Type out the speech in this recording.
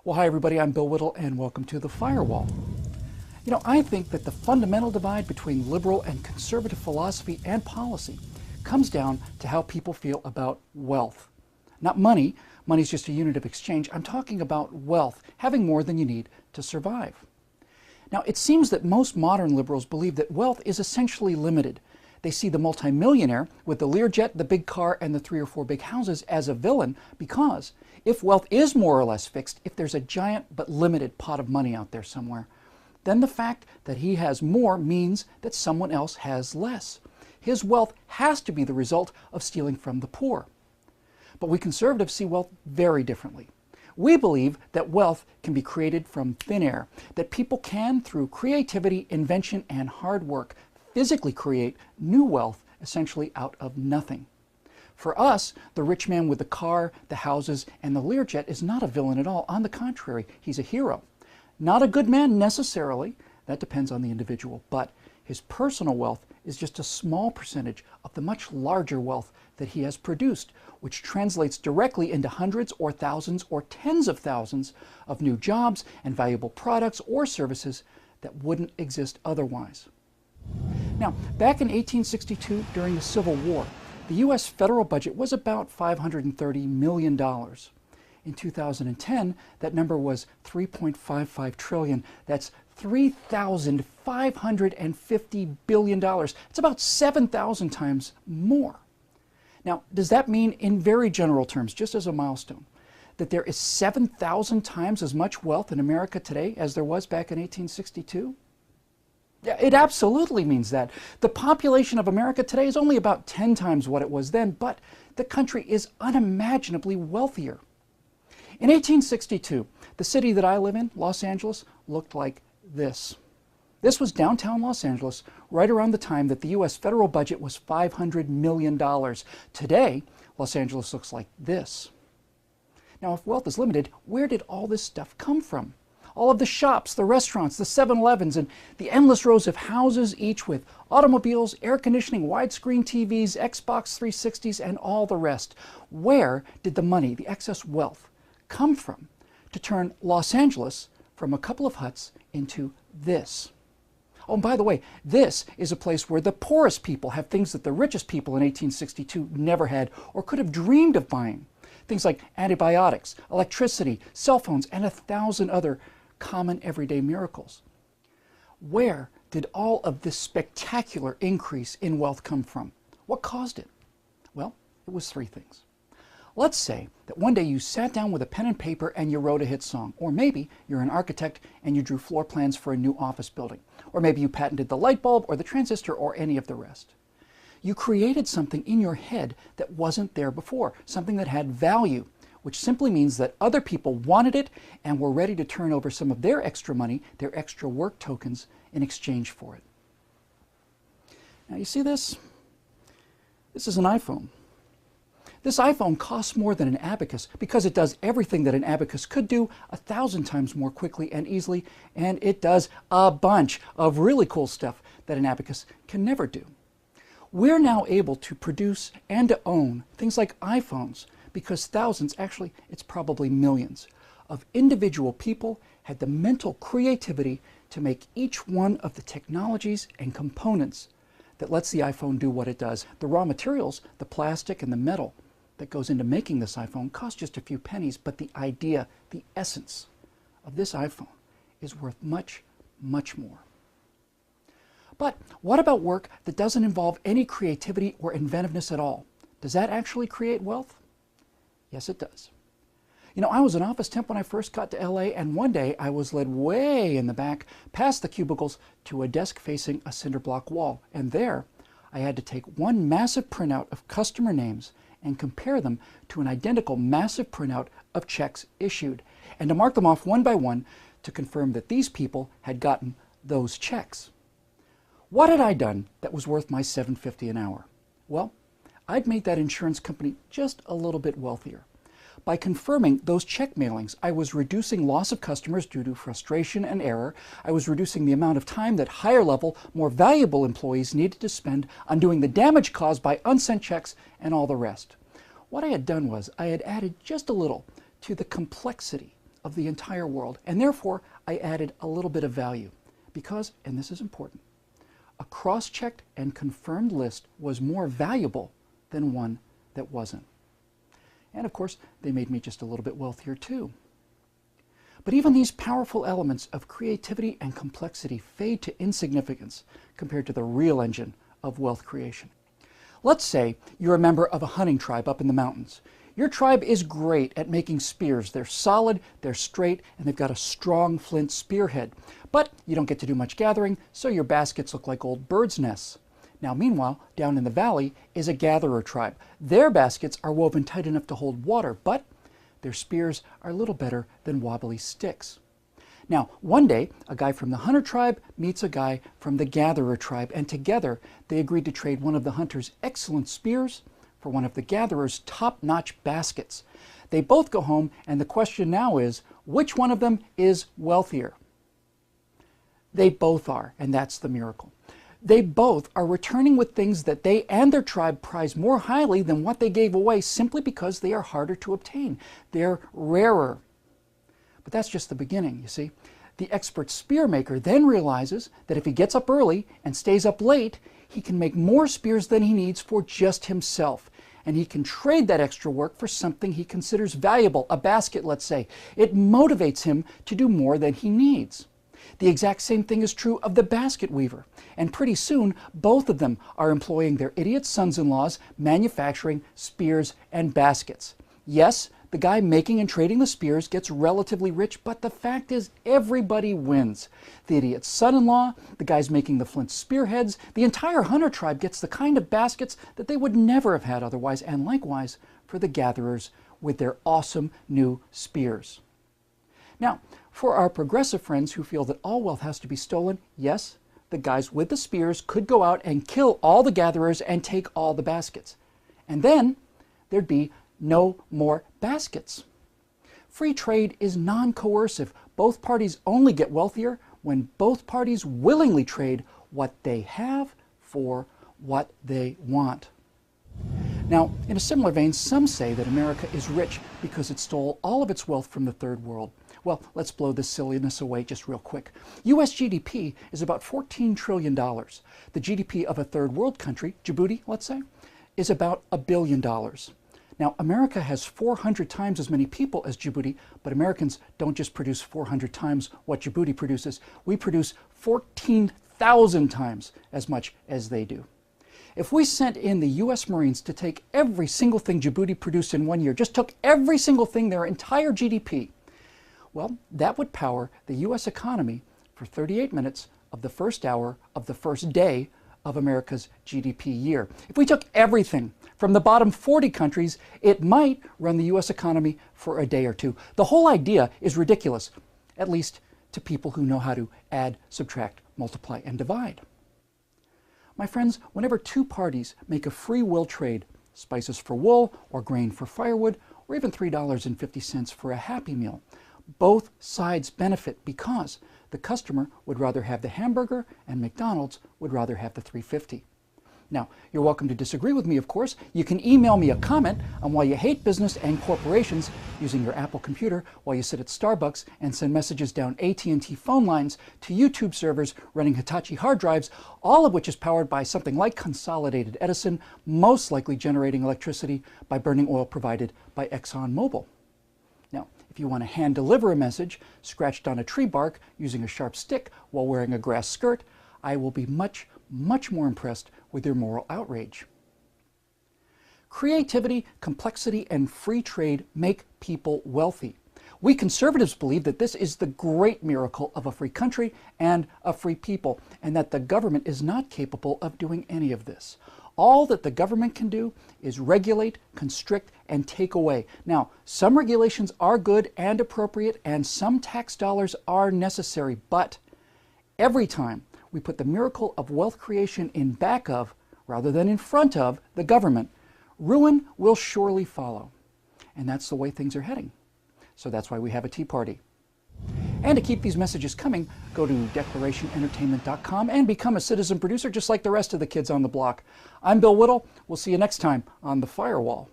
Well, hi everybody, I'm Bill Whittle and welcome to The Firewall. I think that the fundamental divide between liberal and conservative philosophy and policy comes down to how people feel about wealth. Not money. Money's just a unit of exchange. I'm talking about wealth, having more than you need to survive. Now, it seems that most modern liberals believe that wealth is essentially limited. They see the multimillionaire with the Learjet, the big car, and the 3 or 4 big houses as a villain because if wealth is more or less fixed, if there's a giant but limited pot of money out there somewhere, then the fact that he has more means that someone else has less. His wealth has to be the result of stealing from the poor. But we conservatives see wealth very differently. We believe that wealth can be created from thin air, that people can, through creativity, invention, and hard work, physically create new wealth essentially out of nothing. For us, the rich man with the car, the houses, and the Learjet is not a villain at all. On the contrary, he's a hero. Not a good man necessarily, that depends on the individual, but his personal wealth is just a small percentage of the much larger wealth that he has produced, which translates directly into hundreds or thousands or tens of thousands of new jobs and valuable products or services that wouldn't exist otherwise. Now, back in 1862, during the Civil War, the U.S. federal budget was about $530 million. In 2010, that number was $3.55 trillion. That's $3,550 billion. It's about 7,000 times more. Now, does that mean, in very general terms, just as a milestone, that there is 7,000 times as much wealth in America today as there was back in 1862? Yeah, it absolutely means that. The population of America today is only about 10 times what it was then, but the country is unimaginably wealthier. In 1862, the city that I live in, Los Angeles, looked like this. This was downtown Los Angeles right around the time that the U.S. federal budget was $500 million. Today, Los Angeles looks like this. Now, if wealth is limited, where did all this stuff come from? All of the shops, the restaurants, the 7-Elevens, and the endless rows of houses, each with automobiles, air conditioning, widescreen TVs, Xbox 360s, and all the rest. Where did the money, the excess wealth, come from to turn Los Angeles from a couple of huts into this? Oh, and by the way, this is a place where the poorest people have things that the richest people in 1862 never had or could have dreamed of buying. Things like antibiotics, electricity, cell phones, and 1,000 other common everyday miracles. Where did all of this spectacular increase in wealth come from? What caused it? Well, it was 3 things. Let's say that one day you sat down with a pen and paper and you wrote a hit song. Or maybe you're an architect and you drew floor plans for a new office building. Or maybe you patented the light bulb or the transistor or any of the rest. You created something in your head that wasn't there before, something that had value, which simply means that other people wanted it and were ready to turn over some of their extra money, their extra work tokens, in exchange for it. Now you see this? This is an iPhone. This iPhone costs more than an abacus because it does everything that an abacus could do 1,000 times more quickly and easily, and it does a bunch of really cool stuff that an abacus can never do. We're now able to produce and to own things like iPhones because thousands, actually it's probably millions, of individual people had the mental creativity to make each one of the technologies and components that lets the iPhone do what it does. The raw materials, the plastic and the metal that goes into making this iPhone cost just a few pennies, but the idea, the essence of this iPhone is worth much, much more. But what about work that doesn't involve any creativity or inventiveness at all? Does that actually create wealth? Yes, it does. I was an office temp when I first got to LA, and one day I was led way in the back, past the cubicles, to a desk facing a cinder block wall. And there, I had to take one massive printout of customer names and compare them to an identical massive printout of checks issued, and to mark them off one by one to confirm that these people had gotten those checks. What had I done that was worth my $7.50 an hour? Well, I'd made that insurance company just a little bit wealthier. By confirming those check mailings, I was reducing loss of customers due to frustration and error. I was reducing the amount of time that higher level, more valuable employees needed to spend undoing the damage caused by unsent checks and all the rest. What I had done was I had added just a little to the complexity of the entire world, and therefore I added a little bit of value because, and this is important, a cross-checked and confirmed list was more valuable than one that wasn't. And of course, they made me just a little bit wealthier too. But even these powerful elements of creativity and complexity fade to insignificance compared to the real engine of wealth creation. Let's say you're a member of a hunting tribe up in the mountains. Your tribe is great at making spears. They're solid, they're straight, and they've got a strong flint spearhead. But you don't get to do much gathering, so your baskets look like old birds' nests. Now, meanwhile, down in the valley is a gatherer tribe. Their baskets are woven tight enough to hold water, but their spears are a little better than wobbly sticks. Now, one day, a guy from the hunter tribe meets a guy from the gatherer tribe, and together they agreed to trade one of the hunter's excellent spears for one of the gatherer's top-notch baskets. They both go home, and the question now is, which one of them is wealthier? They both are, and that's the miracle. They both are returning with things that they and their tribe prize more highly than what they gave away simply because they are harder to obtain. They're rarer. But that's just the beginning, you see. The expert spear maker then realizes that if he gets up early and stays up late, he can make more spears than he needs for just himself. And he can trade that extra work for something he considers valuable, a basket, let's say. It motivates him to do more than he needs. The exact same thing is true of the basket weaver. And pretty soon, both of them are employing their idiot sons-in-laws manufacturing spears and baskets. Yes, the guy making and trading the spears gets relatively rich, but the fact is everybody wins. The idiot son-in-law, the guys making the flint spearheads, the entire hunter tribe gets the kind of baskets that they would never have had otherwise, and likewise for the gatherers with their awesome new spears. Now, for our progressive friends who feel that all wealth has to be stolen, yes, the guys with the spears could go out and kill all the gatherers and take all the baskets. And then there'd be no more baskets. Free trade is non-coercive. Both parties only get wealthier when both parties willingly trade what they have for what they want. Now, in a similar vein, some say that America is rich because it stole all of its wealth from the third world. Well, let's blow this silliness away just real quick. U.S. GDP is about $14 trillion. The GDP of a third world country, Djibouti, let's say, is about $1 billion. Now, America has 400 times as many people as Djibouti, but Americans don't just produce 400 times what Djibouti produces. We produce 14,000 times as much as they do. If we sent in the U.S. Marines to take every single thing Djibouti produced in 1 year, just took every single thing, their entire GDP, well, that would power the U.S. economy for 38 minutes of the first hour of the first day of America's GDP year. If we took everything from the bottom 40 countries, it might run the U.S. economy for a day or two. The whole idea is ridiculous, at least to people who know how to add, subtract, multiply, and divide. My friends, whenever two parties make a free will trade, spices for wool, or grain for firewood, or even $3.50 for a Happy Meal, both sides benefit because the customer would rather have the hamburger and McDonald's would rather have the $3.50. Now, you're welcome to disagree with me, of course. You can email me a comment on why you hate business and corporations using your Apple computer while you sit at Starbucks and send messages down AT&T phone lines to YouTube servers running Hitachi hard drives, all of which is powered by something like Consolidated Edison, most likely generating electricity by burning oil provided by ExxonMobil. Now, if you want to hand deliver a message scratched on a tree bark using a sharp stick while wearing a grass skirt, I will be much more impressed with your moral outrage. Creativity, complexity, and free trade make people wealthy. We conservatives believe that this is the great miracle of a free country and a free people, and that the government is not capable of doing any of this. All that the government can do is regulate, constrict, and take away. Now, some regulations are good and appropriate, and some tax dollars are necessary, but every time we put the miracle of wealth creation in back of, rather than in front of, the government, ruin will surely follow. And that's the way things are heading. So that's why we have a Tea Party. And to keep these messages coming, go to declarationentertainment.com and become a citizen producer just like the rest of the kids on the block. I'm Bill Whittle. We'll see you next time on The Firewall.